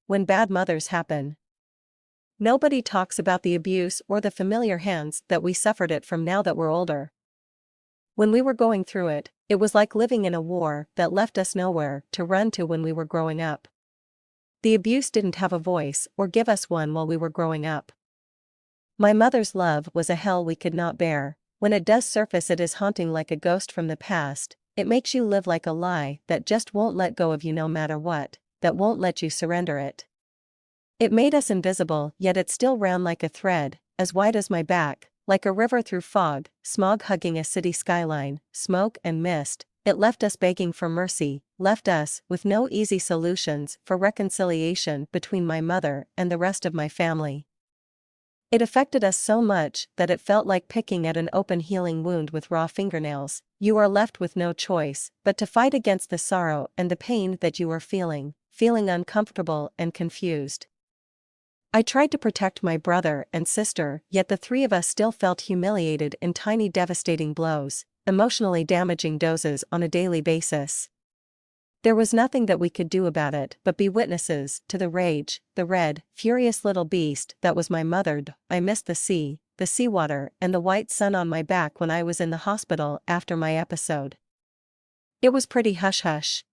when bad mothers happen. Nobody talks about the abuse or the familiar hands that we suffered it from now that we're older. When we were going through it, it was like living in a war that left us nowhere to run to when we were growing up. The abuse didn't have a voice or give us one while we were growing up. My mother's love was a hell we could not bear. When it does surface, it is haunting like a ghost from the past. It makes you live like a lie that just won't let go of you no matter what, that won't let you surrender it. It made us invisible, yet it still ran like a thread, as wide as my back, like a river through fog, smog hugging a city skyline, smoke and mist. It left us begging for mercy, left us with no easy solutions for reconciliation between my mother and the rest of my family. It affected us so much that it felt like picking at an open healing wound with raw fingernails. You are left with no choice but to fight against the sorrow and the pain that you are feeling uncomfortable and confused. I tried to protect my brother and sister, yet the three of us still felt humiliated in tiny devastating blows, emotionally damaging doses on a daily basis. There was nothing that we could do about it but be witnesses to the rage, the red, furious little beast that was my mother. I missed the sea, the seawater and the white sun on my back when I was in the hospital after my episode. It was pretty hush-hush.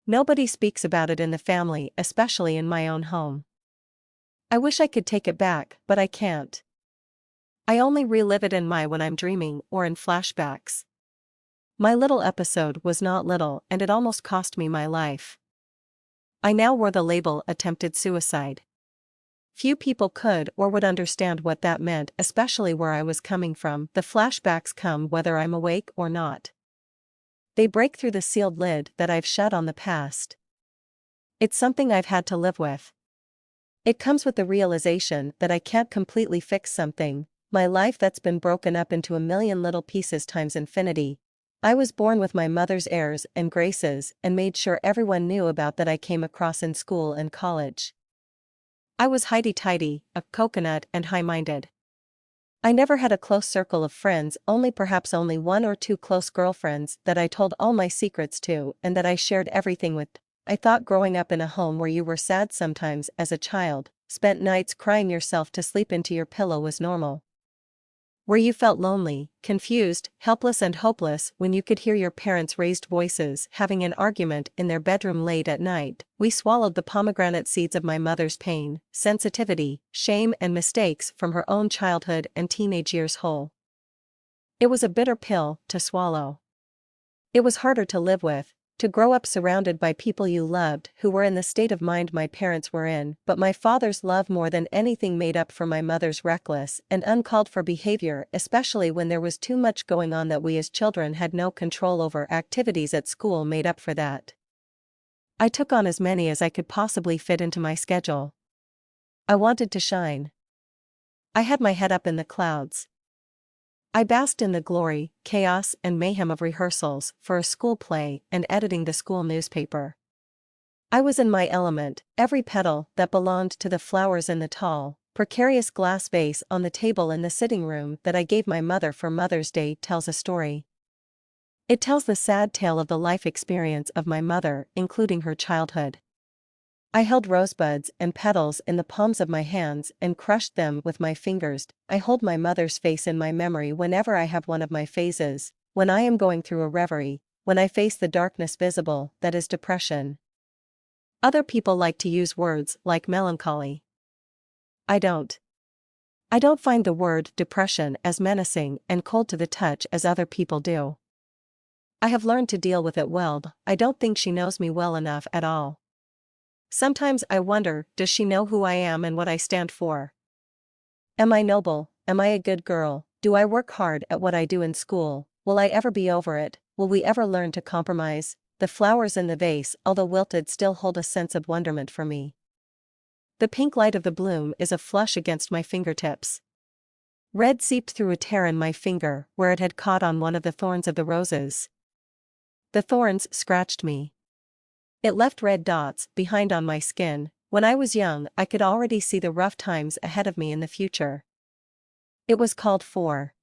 Nobody speaks about it in the family, especially in my own home. I wish I could take it back, but I can't. I only relive it when I'm dreaming or in flashbacks. My little episode was not little and it almost cost me my life. I now wore the label attempted suicide. Few people could or would understand what that meant, especially where I was coming from. The flashbacks come whether I'm awake or not. They break through the sealed lid that I've shut on the past. It's something I've had to live with. It comes with the realization that I can't completely fix something, my life that's been broken up into a million little pieces times infinity. I was born with my mother's airs and graces and made sure everyone knew about that I came across in school and college. I was highty-tighty, a coconut and high-minded. I never had a close circle of friends, perhaps only one or two close girlfriends that I told all my secrets to and that I shared everything with. I thought growing up in a home where you were sad sometimes as a child, spent nights crying yourself to sleep into your pillow was normal. Where you felt lonely, confused, helpless and hopeless when you could hear your parents' raised voices having an argument in their bedroom late at night. We swallowed the pomegranate seeds of my mother's pain, sensitivity, shame and mistakes from her own childhood and teenage years whole. It was a bitter pill to swallow. It was harder to live with, to grow up surrounded by people you loved who were in the state of mind my parents were in, but my father's love more than anything made up for my mother's reckless and uncalled for behavior, especially when there was too much going on that we as children had no control over. Activities at school made up for that. I took on as many as I could possibly fit into my schedule. I wanted to shine. I had my head up in the clouds. I basked in the glory, chaos and mayhem of rehearsals for a school play and editing the school newspaper. I was in my element, every petal that belonged to the flowers in the tall, precarious glass vase on the table in the sitting room that I gave my mother for Mother's Day tells a story. It tells the sad tale of the life experience of my mother, including her childhood. I held rosebuds and petals in the palms of my hands and crushed them with my fingers. I hold my mother's face in my memory whenever I have one of my phases, when I am going through a reverie, when I face the darkness visible, that is depression. Other people like to use words like melancholy. I don't. I don't find the word depression as menacing and cold to the touch as other people do. I have learned to deal with it well. I don't think she knows me well enough at all. Sometimes I wonder, does she know who I am and what I stand for? Am I noble? Am I a good girl? Do I work hard at what I do in school? Will I ever be over it? Will we ever learn to compromise? The flowers in the vase, although wilted, still hold a sense of wonderment for me. The pink light of the bloom is a flush against my fingertips. Red seeped through a tear in my finger where it had caught on one of the thorns of the roses. The thorns scratched me. It left red dots behind on my skin. When I was young, I could already see the rough times ahead of me in the future. It was called for.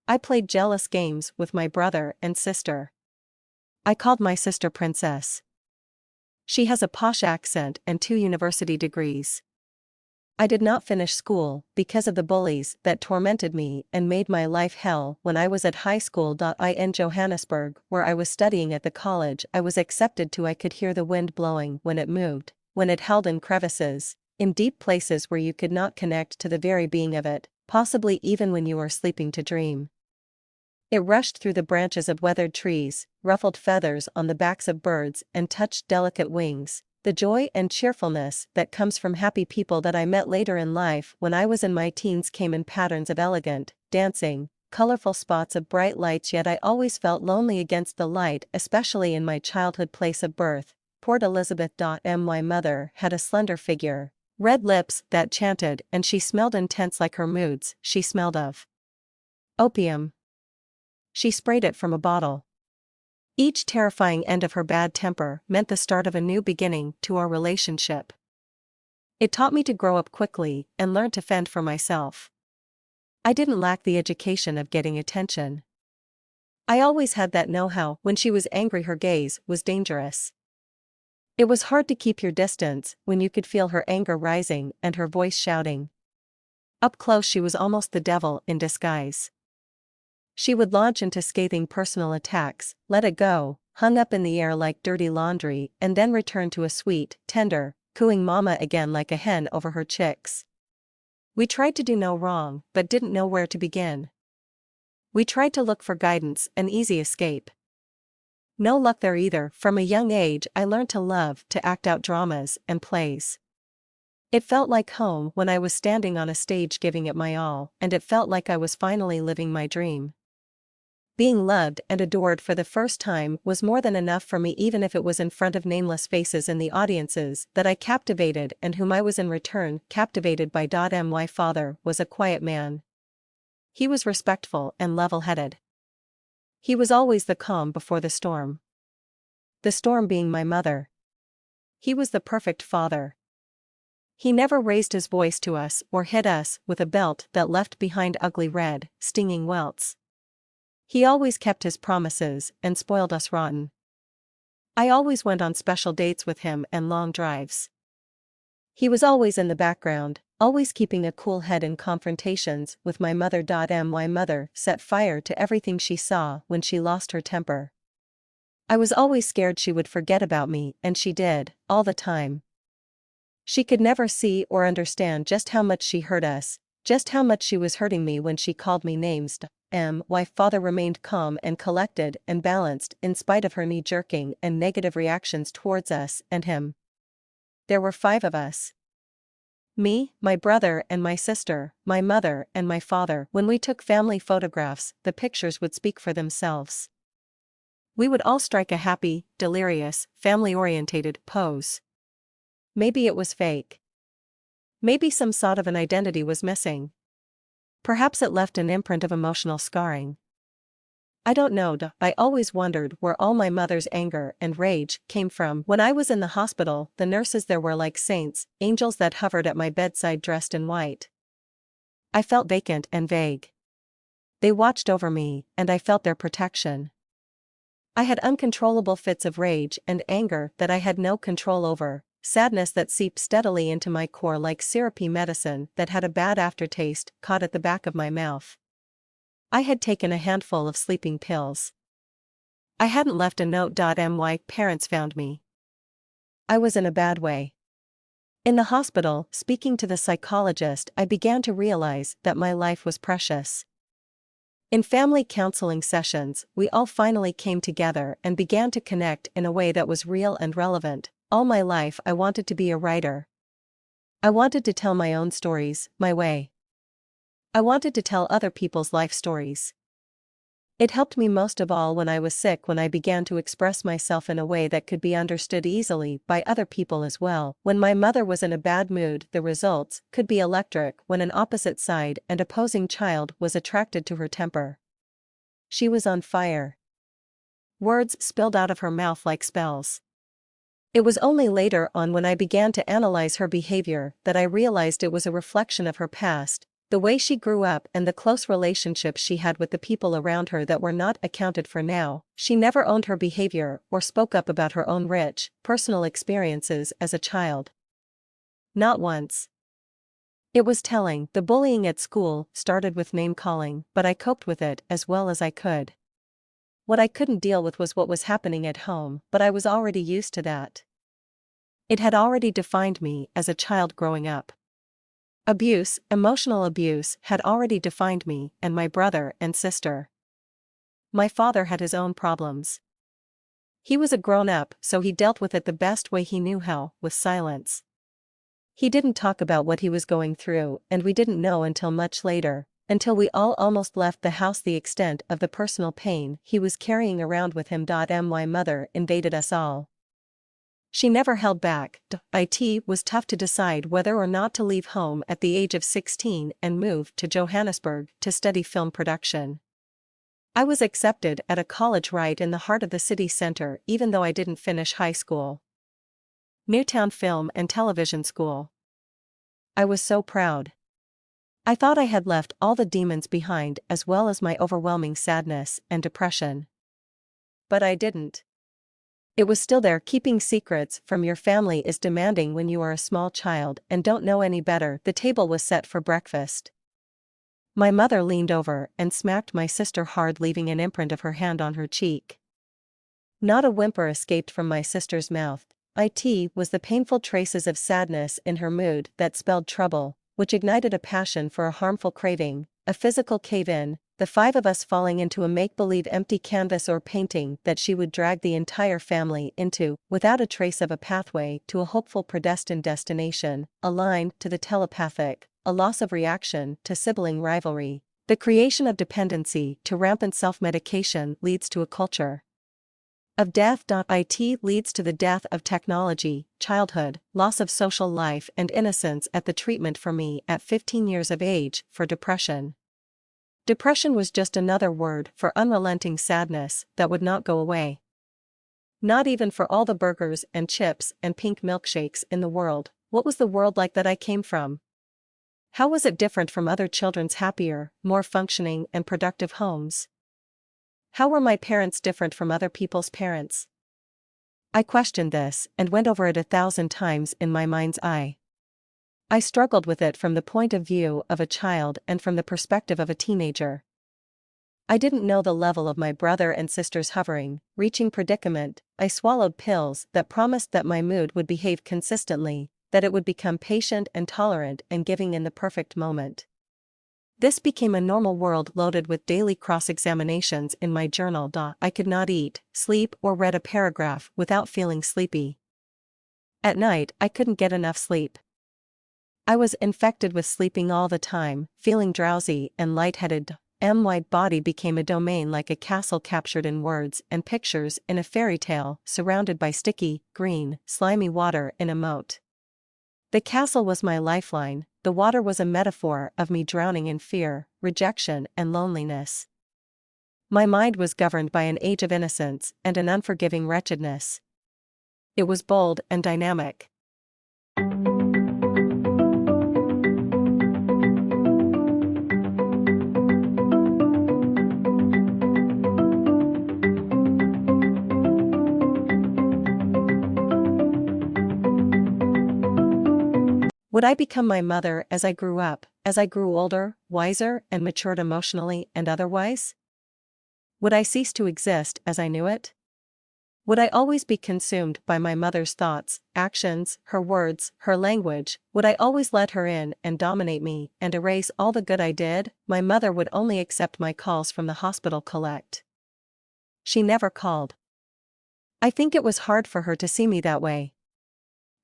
I played jealous games with my brother and sister. I called my sister Princess. She has a posh accent and 2 university degrees. I did not finish school because of the bullies that tormented me and made my life hell when I was at high school. In Johannesburg, where I was studying at the college I was accepted to, I could hear the wind blowing when it moved, when it held in crevices, in deep places where you could not connect to the very being of it, possibly even when you were sleeping to dream. It rushed through the branches of weathered trees, ruffled feathers on the backs of birds, and touched delicate wings. The joy and cheerfulness that comes from happy people that I met later in life when I was in my teens came in patterns of elegant, dancing, colorful spots of bright lights, yet I always felt lonely against the light, especially in my childhood place of birth, Port Elizabeth. My mother had a slender figure, red lips that chanted, and she smelled intense like her moods. She smelled of opium. She sprayed it from a bottle. Each terrifying end of her bad temper meant the start of a new beginning to our relationship. It taught me to grow up quickly and learn to fend for myself. I didn't lack the education of getting attention. I always had that know-how. When she was angry, her gaze was dangerous. It was hard to keep your distance when you could feel her anger rising and her voice shouting. Up close, she was almost the devil in disguise. She would launch into scathing personal attacks, let it go, hung up in the air like dirty laundry, and then return to a sweet, tender, cooing mama again like a hen over her chicks. We tried to do no wrong, but didn't know where to begin. We tried to look for guidance, an easy escape. No luck there either. From a young age I learned to love to act out dramas and plays. It felt like home when I was standing on a stage giving it my all, and it felt like I was finally living my dream. Being loved and adored for the first time was more than enough for me, even if it was in front of nameless faces in the audiences that I captivated and whom I was in return captivated by. My father was a quiet man. He was respectful and level-headed. He was always the calm before the storm. The storm being my mother. He was the perfect father. He never raised his voice to us or hit us with a belt that left behind ugly red, stinging welts. He always kept his promises and spoiled us rotten. I always went on special dates with him and long drives. He was always in the background, always keeping a cool head in confrontations with my mother. My mother set fire to everything she saw when she lost her temper. I was always scared she would forget about me, and she did, all the time. She could never see or understand just how much she hurt us, just how much she was hurting me when she called me names. My father remained calm and collected and balanced in spite of her knee-jerking and negative reactions towards us and him. There were 5 of us. Me, my brother and my sister, my mother and my father. When we took family photographs, the pictures would speak for themselves. We would all strike a happy, delirious, family-orientated pose. Maybe it was fake. Maybe some sort of an identity was missing. Perhaps it left an imprint of emotional scarring. I don't know. I always wondered where all my mother's anger and rage came from. When I was in the hospital, the nurses there were like saints, angels that hovered at my bedside dressed in white. I felt vacant and vague. They watched over me, and I felt their protection. I had uncontrollable fits of rage and anger that I had no control over. Sadness that seeped steadily into my core like syrupy medicine that had a bad aftertaste caught at the back of my mouth. I had taken a handful of sleeping pills. I hadn't left a note. My parents found me. I was in a bad way. In the hospital, speaking to the psychologist, I began to realize that my life was precious. In family counseling sessions, we all finally came together and began to connect in a way that was real and relevant. All my life I wanted to be a writer. I wanted to tell my own stories, my way. I wanted to tell other people's life stories. It helped me most of all when I was sick, when I began to express myself in a way that could be understood easily by other people as well. When my mother was in a bad mood, the results could be electric when an opposite side and opposing child was attracted to her temper. She was on fire. Words spilled out of her mouth like spells. It was only later on, when I began to analyze her behavior, that I realized it was a reflection of her past, The way she grew up and the close relationships she had with the people around her that were not accounted for now. She never owned her behavior or spoke up about her own rich, personal experiences as a child. Not once. It was telling. The bullying at school started with name-calling, but I coped with it as well as I could. What I couldn't deal with was what was happening at home, but I was already used to that. It had already defined me as a child growing up. Abuse, emotional abuse, had already defined me and my brother and sister. My father had his own problems. He was a grown-up, so he dealt with it the best way he knew how, with silence. He didn't talk about what he was going through, and we didn't know until much later, until we all almost left the house, the extent of the personal pain he was carrying around with him. My mother invaded us all. She never held back. It was tough to decide whether or not to leave home at the age of 16 and move to Johannesburg to study film production. I was accepted at a college right in the heart of the city center even though I didn't finish high school. Newtown Film and Television School. I was so proud. I thought I had left all the demons behind as well as my overwhelming sadness and depression. But I didn't. It was still there. Keeping secrets from your family is demanding when you are a small child and don't know any better. The table was set for breakfast. My mother leaned over and smacked my sister hard, leaving an imprint of her hand on her cheek. Not a whimper escaped from my sister's mouth. It was the painful traces of sadness in her mood that spelled trouble, which ignited a passion for a harmful craving, a physical cave-in, the five of us falling into a make-believe empty canvas or painting that she would drag the entire family into, without a trace of a pathway to a hopeful predestined destination, a line to the telepathic, a loss of reaction to sibling rivalry. The creation of dependency to rampant self-medication leads to a culture of death. It leads to the death of technology, childhood, loss of social life and innocence. At the treatment for me at 15 years of age for depression. Depression was just another word for unrelenting sadness that would not go away. Not even for all the burgers and chips and pink milkshakes in the world. What was the world like that I came from? How was it different from other children's happier, more functioning and productive homes? How were my parents different from other people's parents? I questioned this and went over it 1,000 times in my mind's eye. I struggled with it from the point of view of a child and from the perspective of a teenager. I didn't know the level of my brother and sister's hovering, reaching predicament. I swallowed pills that promised that my mood would behave consistently, that it would become patient and tolerant and giving in the perfect moment. This became a normal world loaded with daily cross-examinations in my journal. I could not eat, sleep or read a paragraph without feeling sleepy. At night I couldn't get enough sleep. I was infected with sleeping all the time, feeling drowsy and lightheaded. My body became a domain like a castle captured in words and pictures in a fairy tale, surrounded by sticky, green, slimy water in a moat. The castle was my lifeline, the water was a metaphor of me drowning in fear, rejection and loneliness. My mind was governed by an age of innocence and an unforgiving wretchedness. It was bold and dynamic. Would I become my mother as I grew up, as I grew older, wiser, and matured emotionally and otherwise? Would I cease to exist as I knew it? Would I always be consumed by my mother's thoughts, actions, her words, her language? Would I always let her in and dominate me and erase all the good I did? My mother would only accept my calls from the hospital collect. She never called. I think it was hard for her to see me that way.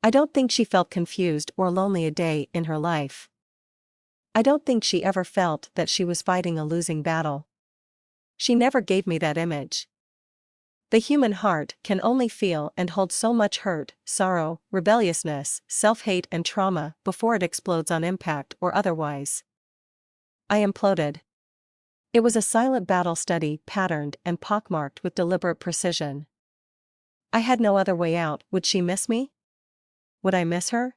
I don't think she felt confused or lonely a day in her life. I don't think she ever felt that she was fighting a losing battle. She never gave me that image. The human heart can only feel and hold so much hurt, sorrow, rebelliousness, self-hate and trauma before it explodes on impact or otherwise. I imploded. It was a silent battle study, patterned and pockmarked with deliberate precision. I had no other way out. Would she miss me? Would I miss her?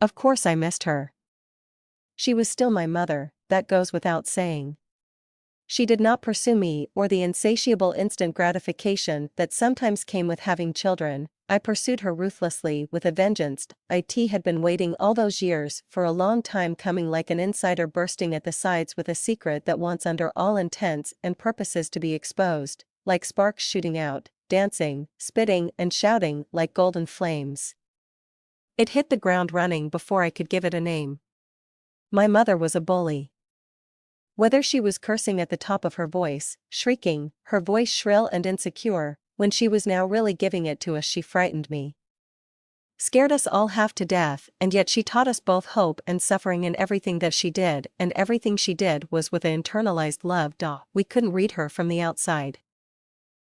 Of course I missed her. She was still my mother, that goes without saying. She did not pursue me or the insatiable instant gratification that sometimes came with having children. I pursued her ruthlessly with a vengeance. It had been waiting all those years for a long time coming, like an insider bursting at the sides with a secret that wants under all intents and purposes to be exposed, like sparks shooting out, dancing, spitting and shouting like golden flames. It hit the ground running before I could give it a name. My mother was a bully. Whether she was cursing at the top of her voice, shrieking, her voice shrill and insecure, when she was now really giving it to us, she frightened me. Scared us all half to death, and yet she taught us both hope and suffering in everything that she did, and everything she did was with an internalized love. We couldn't read her from the outside.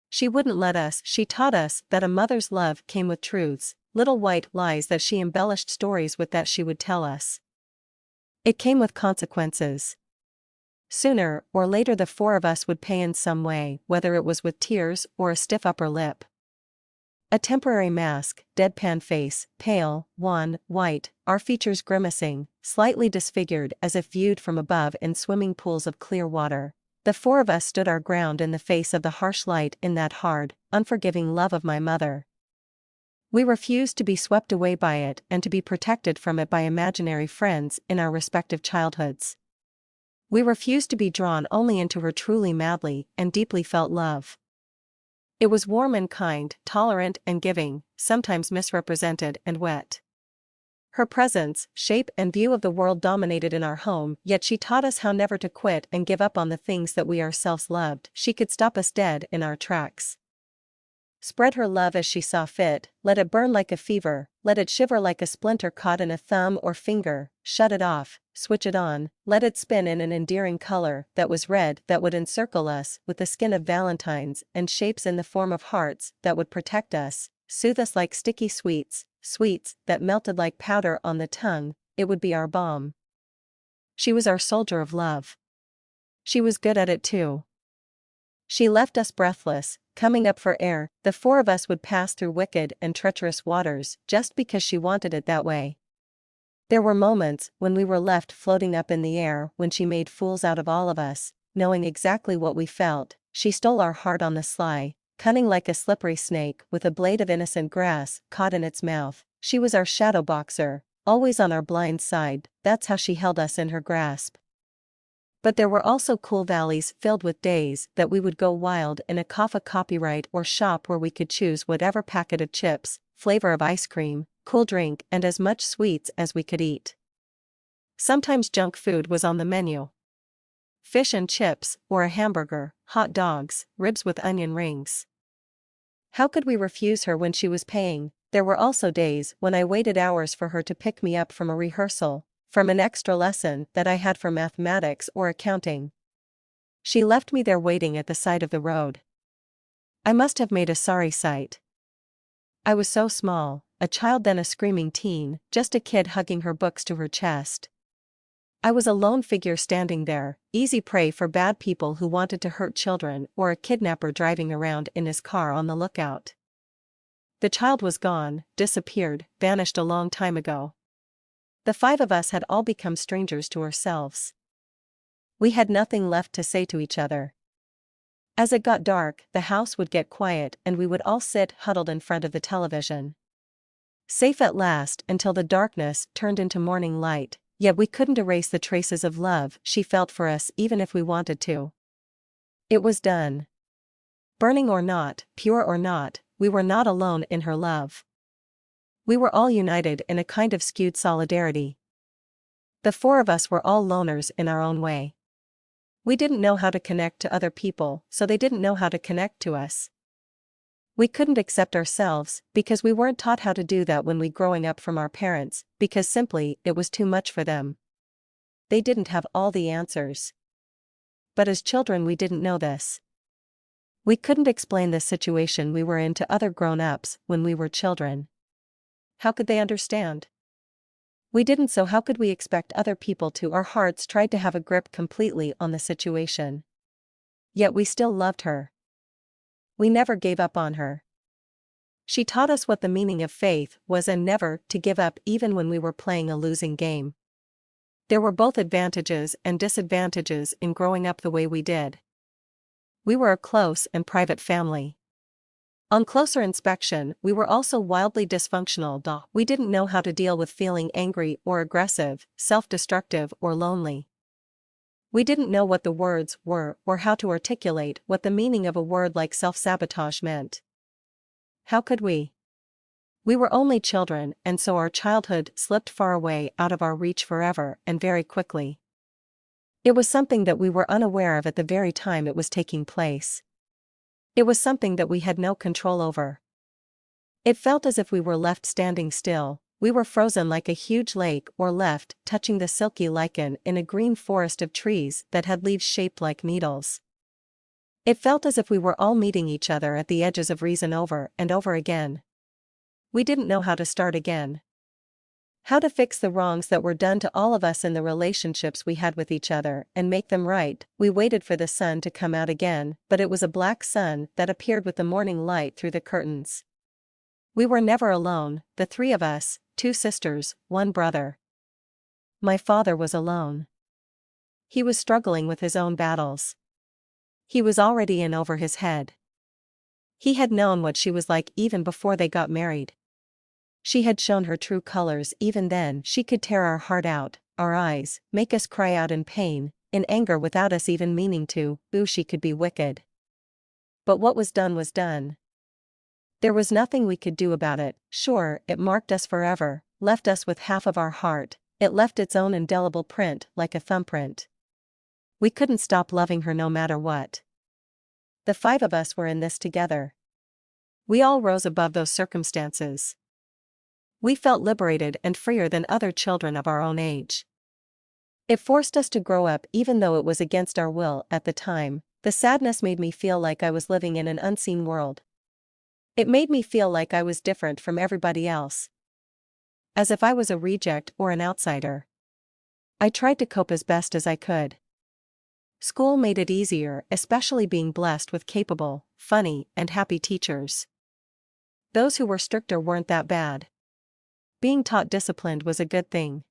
She wouldn't let us. She taught us that a mother's love came with truths, little white lies that she embellished stories with that she would tell us. It came with consequences. Sooner or later the four of us would pay in some way, whether it was with tears or a stiff upper lip. A temporary mask, deadpan face, pale, wan, white, our features grimacing, slightly disfigured as if viewed from above in swimming pools of clear water. The four of us stood our ground in the face of the harsh light in that hard, unforgiving love of my mother. We refused to be swept away by it and to be protected from it by imaginary friends in our respective childhoods. We refused to be drawn only into her truly madly and deeply felt love. It was warm and kind, tolerant and giving, sometimes misrepresented and wet. Her presence, shape and view of the world dominated in our home, yet she taught us how never to quit and give up on the things that we ourselves loved. She could stop us dead in our tracks. Spread her love as she saw fit, let it burn like a fever, let it shiver like a splinter caught in a thumb or finger, shut it off, switch it on, let it spin in an endearing color that was red that would encircle us with the skin of valentines and shapes in the form of hearts that would protect us, soothe us like sticky sweets, sweets that melted like powder on the tongue. It would be our balm. She was our soldier of love. She was good at it too. She left us breathless, coming up for air. The four of us would pass through wicked and treacherous waters just because she wanted it that way. There were moments when we were left floating up in the air when she made fools out of all of us, knowing exactly what we felt. She stole our heart on the sly, cunning like a slippery snake with a blade of innocent grass caught in its mouth. She was our shadow boxer, always on our blind side. That's how she held us in her grasp. But there were also cool valleys filled with days that we would go wild in a copyright or shop where we could choose whatever packet of chips, flavor of ice cream, cool drink and as much sweets as we could eat. Sometimes junk food was on the menu. Fish and chips, or a hamburger, hot dogs, ribs with onion rings. How could we refuse her when she was paying? There were also days when I waited hours for her to pick me up from a rehearsal, from an extra lesson that I had for mathematics or accounting. She left me there waiting at the side of the road. I must have made a sorry sight. I was so small, a child then a screaming teen, just a kid hugging her books to her chest. I was a lone figure standing there, easy prey for bad people who wanted to hurt children or a kidnapper driving around in his car on the lookout. The child was gone, disappeared, vanished a long time ago. The five of us had all become strangers to ourselves. We had nothing left to say to each other. As it got dark, the house would get quiet and we would all sit huddled in front of the television. Safe at last until the darkness turned into morning light, yet we couldn't erase the traces of love she felt for us even if we wanted to. It was done. Burning or not, pure or not, we were not alone in her love. We were all united in a kind of skewed solidarity. The four of us were all loners in our own way. We didn't know how to connect to other people, so they didn't know how to connect to us. We couldn't accept ourselves, because we weren't taught how to do that when we growing up from our parents, because simply it was too much for them. They didn't have all the answers. But as children we didn't know this. We couldn't explain the situation we were in to other grown-ups when we were children. How could they understand? We didn't, so how could we expect other people to? Our hearts tried to have a grip completely on the situation. Yet we still loved her. We never gave up on her. She taught us what the meaning of faith was and never to give up even when we were playing a losing game. There were both advantages and disadvantages in growing up the way we did. We were a close and private family. On closer inspection, we were also wildly dysfunctional. We didn't know how to deal with feeling angry or aggressive, self-destructive or lonely. We didn't know what the words were or how to articulate what the meaning of a word like self-sabotage meant. How could we? We were only children, and so our childhood slipped far away out of our reach forever and very quickly. It was something that we were unaware of at the very time it was taking place. It was something that we had no control over. It felt as if we were left standing still, we were frozen like a huge lake or left touching the silky lichen in a green forest of trees that had leaves shaped like needles. It felt as if we were all meeting each other at the edges of reason over and over again. We didn't know how to start again. How to fix the wrongs that were done to all of us in the relationships we had with each other and make them right. We waited for the sun to come out again, but it was a black sun that appeared with the morning light through the curtains. We were never alone, the three of us, 2 sisters, 1 brother. My father was alone. He was struggling with his own battles. He was already in over his head. He had known what she was like even before they got married. She had shown her true colors. Even then she could tear our heart out, our eyes, make us cry out in pain, in anger without us even meaning to. Ooh, she could be wicked. But what was done was done. There was nothing we could do about it. Sure, it marked us forever, left us with half of our heart, it left its own indelible print like a thumbprint. We couldn't stop loving her no matter what. The 5 of us were in this together. We all rose above those circumstances. We felt liberated and freer than other children of our own age. It forced us to grow up even though it was against our will at the time. The sadness made me feel like I was living in an unseen world. It made me feel like I was different from everybody else. As if I was a reject or an outsider. I tried to cope as best as I could. School made it easier, especially being blessed with capable, funny, and happy teachers. Those who were stricter weren't that bad. Being taught disciplined was a good thing.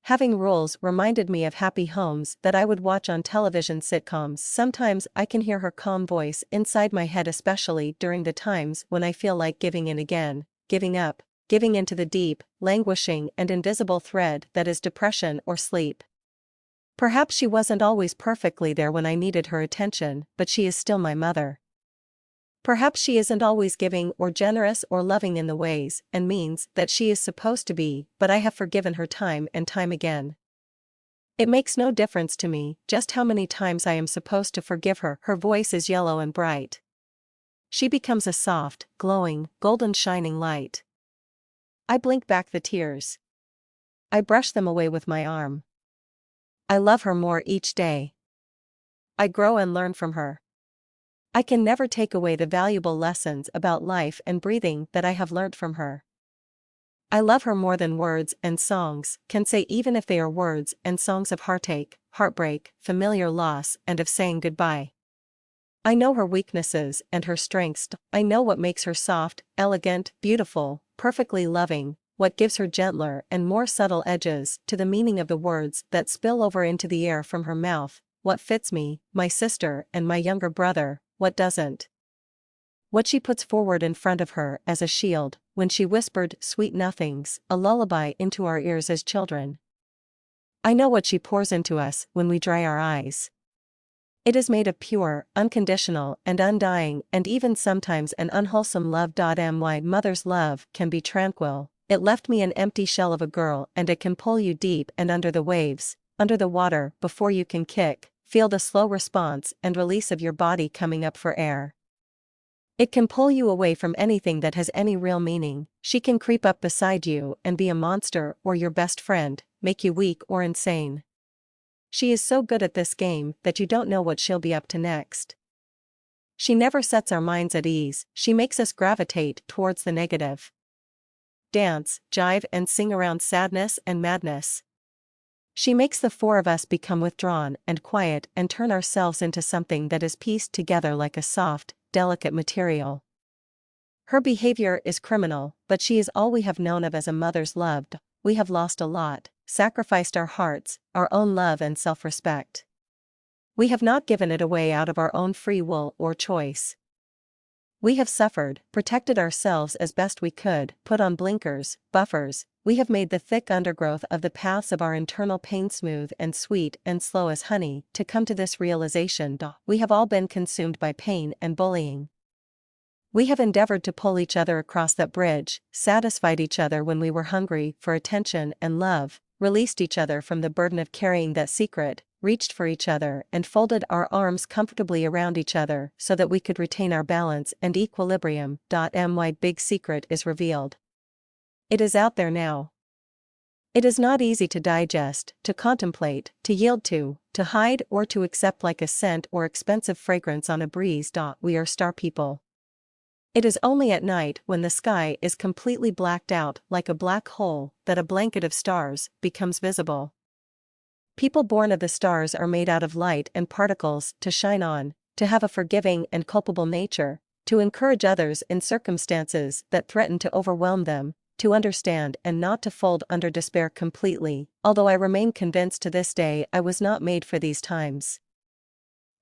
Having rules reminded me of happy homes that I would watch on television sitcoms. Sometimes I can hear her calm voice inside my head, especially during the times when I feel like giving in again, giving up, giving into the deep, languishing and invisible thread that is depression or sleep. Perhaps she wasn't always perfectly there when I needed her attention, but she is still my mother. Perhaps she isn't always giving or generous or loving in the ways and means that she is supposed to be, but I have forgiven her time and time again. It makes no difference to me just how many times I am supposed to forgive her. Her voice is yellow and bright. She becomes a soft, glowing, golden shining light. I blink back the tears. I brush them away with my arm. I love her more each day. I grow and learn from her. I can never take away the valuable lessons about life and breathing that I have learned from her. I love her more than words and songs can say, even if they are words and songs of heartache, heartbreak, familiar loss, and of saying goodbye. I know her weaknesses and her strengths. I know what makes her soft, elegant, beautiful, perfectly loving, what gives her gentler and more subtle edges to the meaning of the words that spill over into the air from her mouth, what fits me, my sister and my younger brother, what doesn't. What she puts forward in front of her as a shield, when she whispered sweet nothings, a lullaby into our ears as children. I know what she pours into us when we dry our eyes. It is made of pure, unconditional and undying and even sometimes an unwholesome love. My mother's love can be tranquil. It left me an empty shell of a girl, and it can pull you deep and under the waves, under the water, before you can kick, feel the slow response and release of your body coming up for air. It can pull you away from anything that has any real meaning. She can creep up beside you and be a monster or your best friend, make you weak or insane. She is so good at this game that you don't know what she'll be up to next. She never sets our minds at ease, she makes us gravitate towards the negative. Dance, jive and sing around sadness and madness. She makes the 4 of us become withdrawn and quiet and turn ourselves into something that is pieced together like a soft, delicate material. Her behavior is criminal, but she is all we have known of as a mother's love. We have lost a lot, sacrificed our hearts, our own love and self-respect. We have not given it away out of our own free will or choice. We have suffered, protected ourselves as best we could, put on blinkers, buffers. We have made the thick undergrowth of the paths of our internal pain smooth and sweet and slow as honey, to come to this realization. We have all been consumed by pain and bullying. We have endeavored to pull each other across that bridge, satisfied each other when we were hungry for attention and love, released each other from the burden of carrying that secret, reached for each other and folded our arms comfortably around each other so that we could retain our balance and equilibrium. My big secret is revealed. It is out there now. It is not easy to digest, to contemplate, to yield to hide or to accept like a scent or expensive fragrance on a breeze. We are star people. It is only at night when the sky is completely blacked out like a black hole that a blanket of stars becomes visible. People born of the stars are made out of light and particles to shine on, to have a forgiving and culpable nature, to encourage others in circumstances that threaten to overwhelm them, to understand and not to fold under despair completely, although I remain convinced to this day I was not made for these times.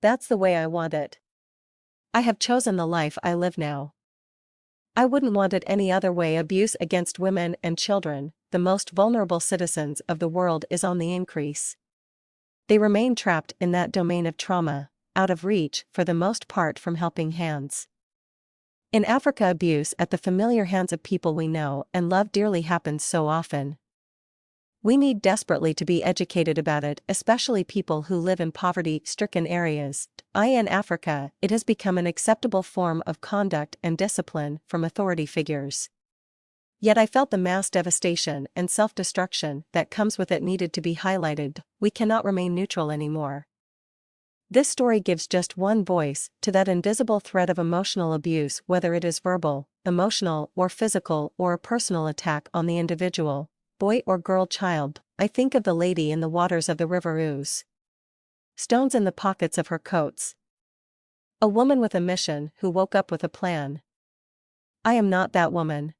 That's the way I want it. I have chosen the life I live now. I wouldn't want it any other way. Abuse against women and children, the most vulnerable citizens of the world, is on the increase. They remain trapped in that domain of trauma, out of reach for the most part from helping hands. In Africa, abuse at the familiar hands of people we know and love dearly happens so often. We need desperately to be educated about it, especially people who live in poverty-stricken areas. In Africa, it has become an acceptable form of conduct and discipline from authority figures. Yet I felt the mass devastation and self-destruction that comes with it needed to be highlighted. We cannot remain neutral anymore. This story gives just one voice to that invisible thread of emotional abuse, whether it is verbal, emotional, or physical, or a personal attack on the individual, boy or girl, child. I think of the lady in the waters of the River Ouse. Stones in the pockets of her coats. A woman with a mission who woke up with a plan. I am not that woman.